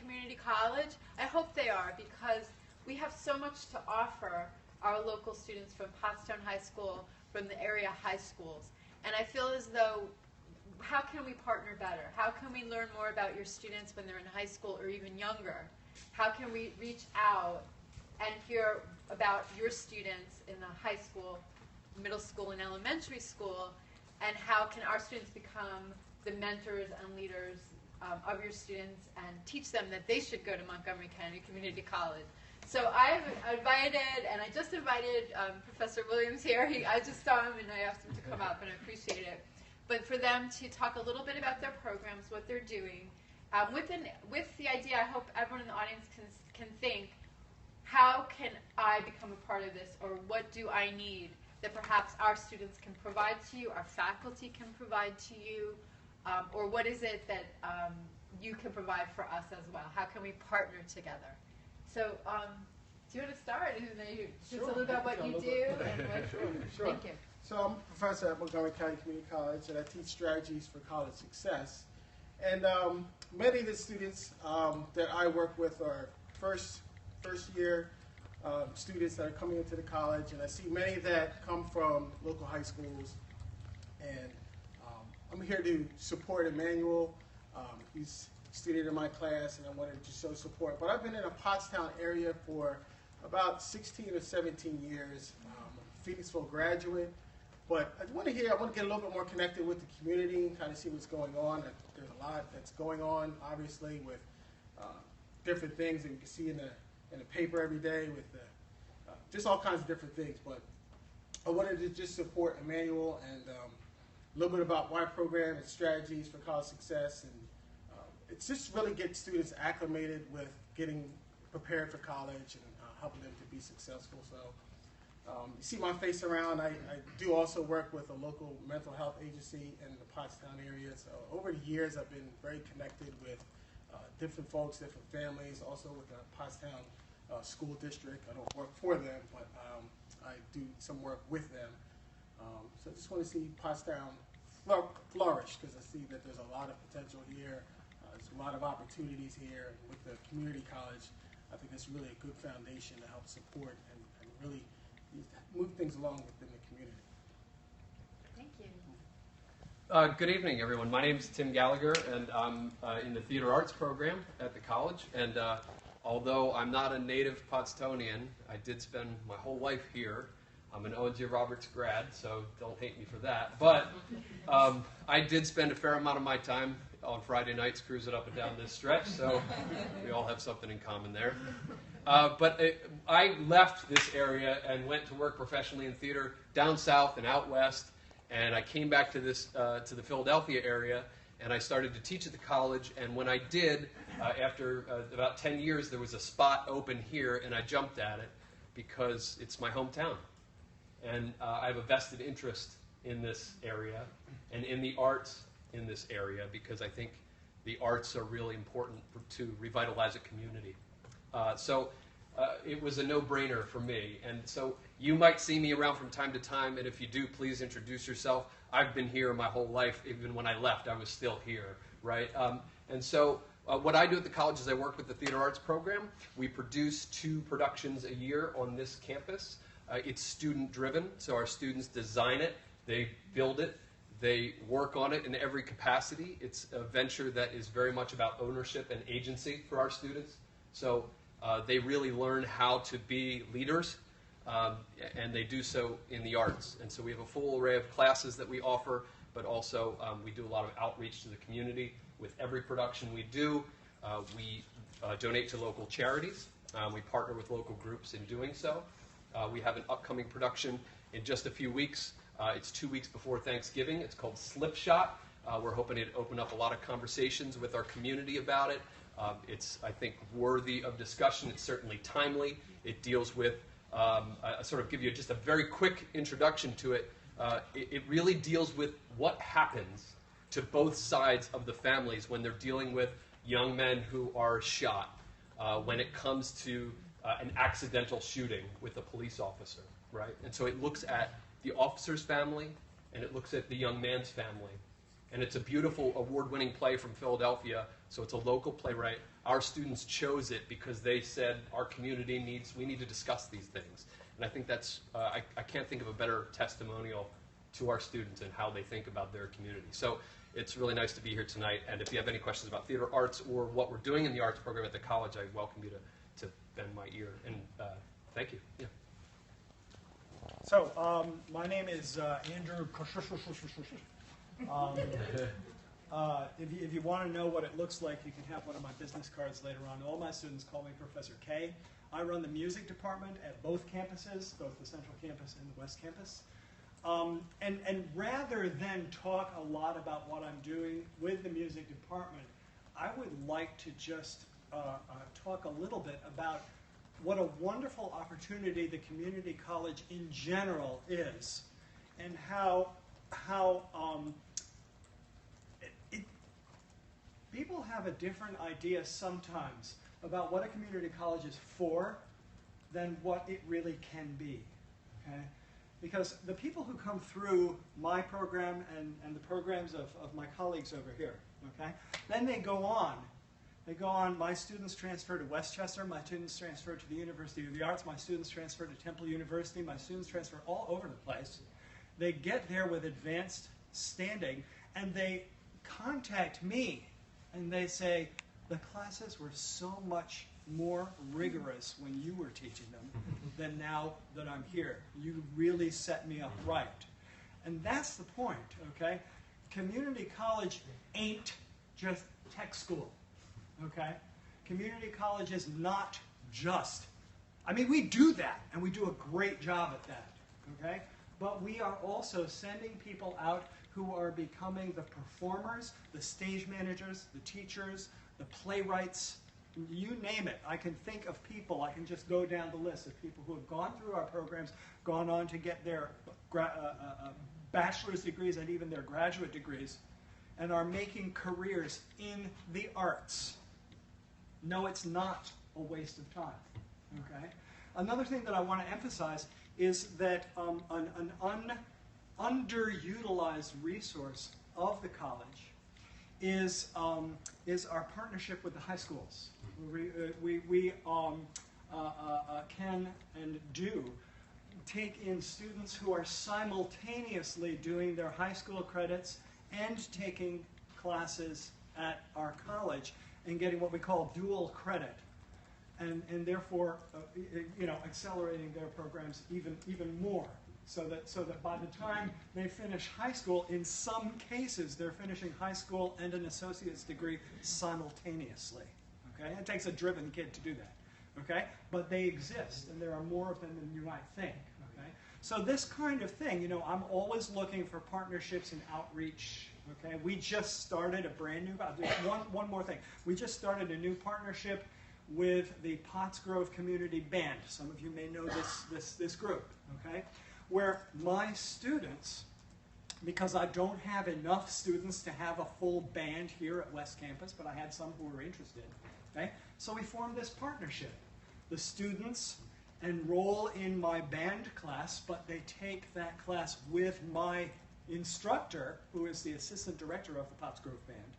Community College? I hope they are, because we have so much to offer our local students from PottsTown High School, from the area high schools. And I feel as though, how can we partner better? How can we learn more about your students when they're in high school or even younger? How can we reach out and hear about your students in the high school, middle school, and elementary school, and how can our students become the mentors and leaders of your students and teach them that they should go to Montgomery County Community College. So I've invited, and I just invited Professor Williams here. I just saw him and I asked him to come up, and I appreciate it. But for them to talk a little bit about their programs, what they're doing, with the idea, I hope everyone in the audience can think, how can I become a part of this, or what do I need that perhaps our students can provide to you, our faculty can provide to you, or what is it that you can provide for us as well? How can we partner together? So, do you want to start? Just a little about what you do? And what, Sure. Thank you. So I'm a professor at Montgomery County Community College, and I teach strategies for college success. And many of the students that I work with are first year students that are coming into the college, and I see many that come from local high schools. And I'm here to support Emmanuel. He's a student in my class, and I wanted to show support. But I've been in a Pottstown area for about 16 or 17 years. I'm a Phoenixville graduate. But I want to get a little bit more connected with the community and kind of see what's going on. There's a lot that's going on, obviously, with different things that you can see in the paper every day with just all kinds of different things. But I wanted to just support Emmanuel and a little bit about my program and strategies for college success. And it's just really get students acclimated with getting prepared for college and helping them to be successful. So. You see my face around. I do also work with a local mental health agency in the Pottstown area. So over the years, I've been very connected with different folks, different families, also with the Pottstown School District. I don't work for them, but I do some work with them. So I just want to see Pottstown flourish, because I see that there's a lot of potential here. There's a lot of opportunities here. And with the community college, I think it's really a good foundation to help support and really move things along within the community. Thank you. Good evening, everyone. My name is Tim Gallagher, and I'm in the theater arts program at the college. And although I'm not a native Pottstonian, I did spend my whole life here. I'm an Owens J. Roberts grad, so don't hate me for that. But I did spend a fair amount of my time on Friday nights cruising up and down this stretch, so we all have something in common there. I left this area and went to work professionally in theater down south and out west, and I came back to the Philadelphia area, and I started to teach at the college. And when I did, after about 10 years, there was a spot open here, and I jumped at it because it's my hometown, and I have a vested interest in this area and in the arts in this area, because I think the arts are really important to revitalize a community. So it was a no-brainer for me. And so you might see me around from time to time, and if you do, please introduce yourself. I've been here my whole life. Even when I left, I was still here, right? And so what I do at the college is I work with the theater arts program. We produce 2 productions a year on this campus. It's student-driven, so our students design it, they build it, they work on it in every capacity. It's a venture that is very much about ownership and agency for our students. So they really learn how to be leaders, and they do so in the arts. And so we have a full array of classes that we offer, but also we do a lot of outreach to the community. With every production we do, we donate to local charities. We partner with local groups in doing so. We have an upcoming production in just a few weeks. It's 2 weeks before Thanksgiving. It's called Slipshot. We're hoping to open up a lot of conversations with our community about it. It's, I think, worthy of discussion. It's certainly timely. It deals with, I sort of give you just a very quick introduction to it. It really deals with what happens to both sides of the families when they're dealing with young men who are shot, when it comes to an accidental shooting with a police officer, right? And so it looks at the officer's family, and it looks at the young man's family. And it's a beautiful award-winning play from Philadelphia, so it's a local playwright. our students chose it because they said our community we need to discuss these things. And I think that's, I can't think of a better testimonial to our students and how they think about their community. So it's really nice to be here tonight. And if you have any questions about theater arts or what we're doing in the arts program at the college, I welcome you to bend my ear. And thank you. Yeah. So, my name is Andrew. If you want to know what it looks like, you can have one of my business cards later on. All my students call me Professor K. I run the music department at both campuses, both the Central Campus and the West Campus. And rather than talk a lot about what I'm doing with the music department, I would like to just talk a little bit about what a wonderful opportunity the community college in general is, and how people have a different idea sometimes about what a community college is for than what it really can be. Okay? Because the people who come through my program and the programs of my colleagues over here, okay, then they go on. They go on, my students transfer to Westchester, my students transfer to the University of the Arts, my students transfer to Temple University, my students transfer all over the place. They get there with advanced standing, and they contact me, and they say, the classes were so much more rigorous when you were teaching them than now that I'm here. You really set me up right. And that's the point, okay? Community college ain't just tech school, okay? Community college is not just, I mean, we do that, and we do a great job at that, okay? But we are also sending people out who are becoming the performers, the stage managers, the teachers, the playwrights, you name it. I can think of people, I can just go down the list of people who have gone through our programs, gone on to get their bachelor's degrees and even their graduate degrees, and are making careers in the arts. No, it's not a waste of time. Okay? Another thing that I want to emphasize is that an underutilized resource of the college is our partnership with the high schools. We can and do take in students who are simultaneously doing their high school credits and taking classes at our college and getting what we call dual credit, and therefore accelerating their programs even more. So that by the time they finish high school, in some cases, they're finishing high school and an associate's degree simultaneously. Okay? It takes a driven kid to do that. Okay? But they exist, and there are more of them than you might think. Okay? So this kind of thing, I'm always looking for partnerships and outreach. Okay? We just started a brand new, one more thing. We just started a new partnership with the Pottsgrove Community Band. Some of you may know this group. Okay? Where my students, because I don't have enough students to have a full band here at West Campus, but I had some who were interested, okay? So we formed this partnership. The students enroll in my band class, but they take that class with my instructor, who is the assistant director of the Pottsgrove Band,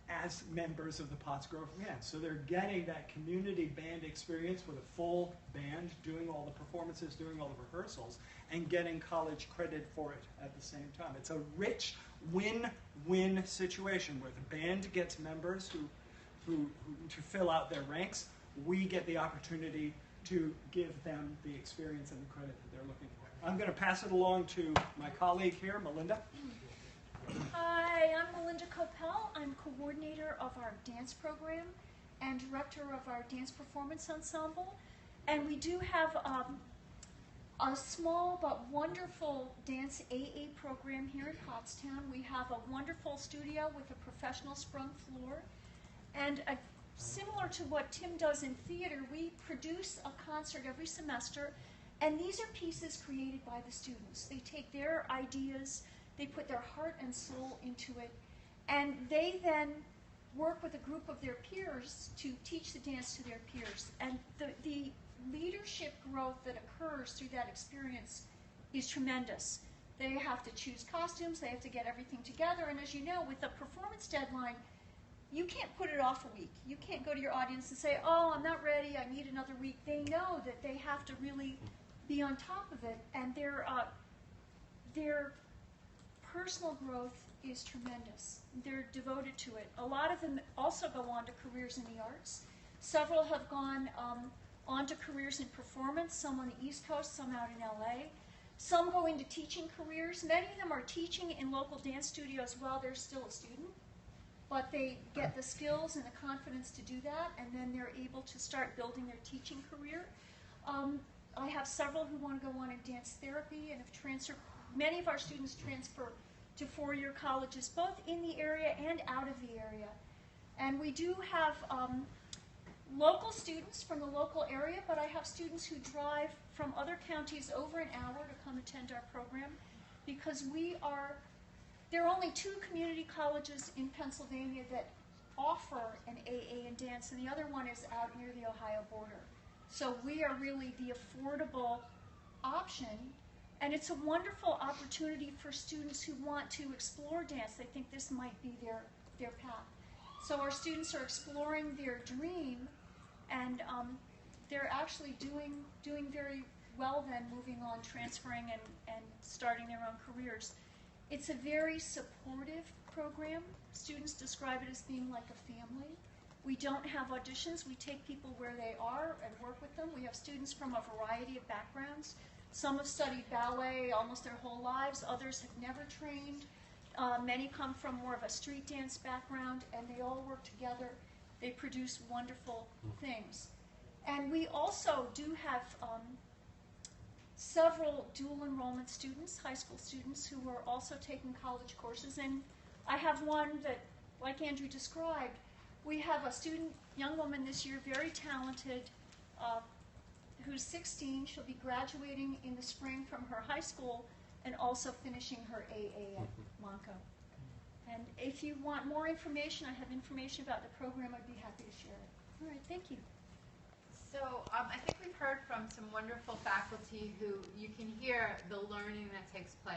as members of the Pottsgrove Band. So they're getting that community band experience with a full band, doing all the performances, doing all the rehearsals, and getting college credit for it at the same time. It's a rich win-win situation where the band gets members who to fill out their ranks. We get the opportunity to give them the experience and the credit that they're looking for. I'm going to pass it along to my colleague here, Melinda. Hi, I'm Melinda Coppell. I'm coordinator of our dance program and director of our dance performance ensemble. And we do have a small but wonderful dance AA program here in Pottstown. We have a wonderful studio with a professional sprung floor. And similar to what Tim does in theater, we produce a concert every semester. And these are pieces created by the students. They take their ideas, they put their heart and soul into it, and they then work with a group of their peers to teach the dance to their peers. And the leadership growth that occurs through that experience is tremendous. They have to choose costumes, they have to get everything together, and as you know, with the performance deadline, you can't put it off a week. You can't go to your audience and say, oh, I'm not ready, I need another week. They know that they have to really be on top of it, and their personal growth is tremendous. They're devoted to it. A lot of them also go on to careers in the arts. Several have gone on to careers in performance, some on the East Coast, some out in LA. Some go into teaching careers. Many of them are teaching in local dance studios while they're still a student, but they get the skills and the confidence to do that, and then they're able to start building their teaching career. I have several who want to go on in dance therapy, and have transferred. Many of our students transfer to four-year colleges, both in the area and out of the area. And we do have local students from the local area, but I have students who drive from other counties over an hour to come attend our program, because there are only 2 community colleges in Pennsylvania that offer an AA in dance, and the other one is out near the Ohio border. So we are really the affordable option, and it's a wonderful opportunity for students who want to explore dance. They think this might be their path. So our students are exploring their dream, and they're actually doing very well then, moving on, transferring, and starting their own careers. It's a very supportive program. Students describe it as being like a family. We don't have auditions. We take people where they are and work with them. We have students from a variety of backgrounds. Some have studied ballet almost their whole lives. Others have never trained. Many come from more of a street dance background, and they all work together. They produce wonderful things. And we also do have several dual enrollment students, high school students, who are also taking college courses. And I have one that, like Andrew described, we have a student, young woman this year, very talented, who's 16. She'll be graduating in the spring from her high school and also finishing her AA at Monco. And if you want more information, I have information about the program. I'd be happy to share it. All right, thank you. So I think we've heard from some wonderful faculty who you can hear the learning that takes place.